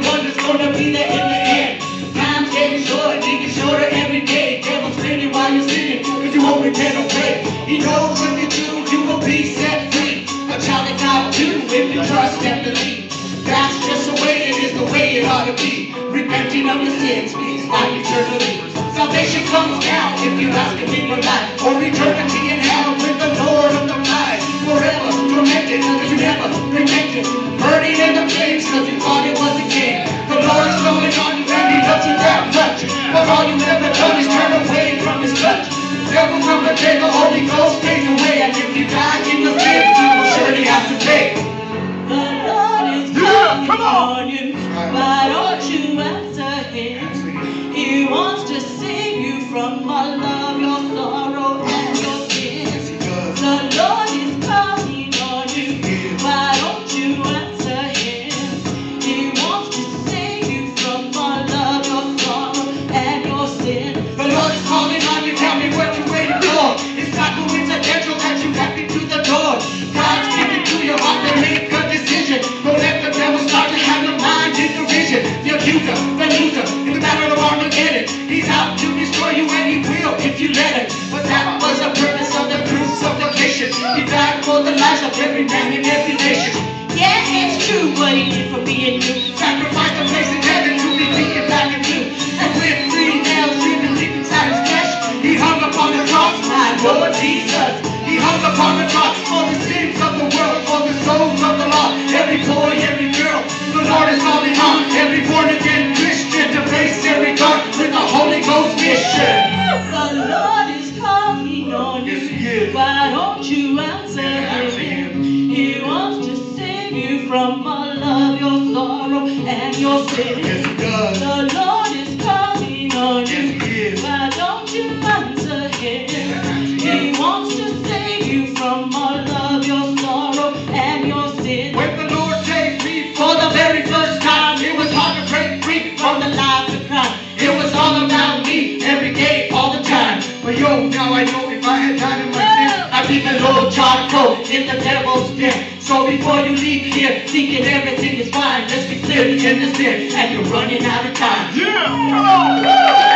one that's gonna be there in the end. Time's getting shorter, getting shorter every day. Devil's spinning while you're sleeping, cause you won't repent or pray. He knows when you do, you will be set free. A child of God too, if you trust and believe. That's just the way it is, the way it ought to be. Repenting of your sins means life eternally. Salvation comes down if you ask him in your life, or eternity in hell with the Lord of the lies. Forever tormented because you never repented. Burning in the flames because you thought it was a game. The Lord is coming on you and he loves you that much. But all you've ever done is turn away from his touch. Devil from the day, the Holy Ghost stays away. And if you die in the sin, you will surely have to pay. The Lord is coming on you. Why don't you answer him? He wants to save you from all of your sorrow and your sin. The Lord is coming on you. Why don't you answer him? He wants to save you from all of your sorrow and your sin. The Lord is calling on you, tell me what you're waiting for. It's not coincidental that you walked into the door. God's speaking to your heart to make a decision. Don't let the devil start to have your mind in division. The accuser, the loser, in the battle of Armageddon. He's out to destroy you and he will if you let him. But that was the purpose of the crucifixion. He died for the lives of every man in every nation. Yeah, it's true what he did for me and you. Sacrifice the place in heaven to be beaten back in two. And with 3 nails driven deep inside his flesh, he hung upon the cross, my Lord Jesus. He hung upon the cross for the sins of the world, for the souls of the lost. Every boy, every girl, the Lord is calling on every born again Christian to face every dark with the Holy Ghost mission. The Lord is calling on you. Yes, he is. Why don't you answer him? He wants to save you from all of your sorrow and your sin. Yes, he does. The Lord is calling on you. Yes, he is. Why don't you answer him? He wants to save you from all of your sorrow and your sin. When the Lord saved me for the very first time, it was hard to break free from the lies of crime. It was all about me, every day, all the time. But yo, now I know if I had died in my sin, I'd be below charcoal in the devil's den. So before you leave here, thinking everything is fine, let's be clear, the end is there, and you're running out of time. Yeah, come on!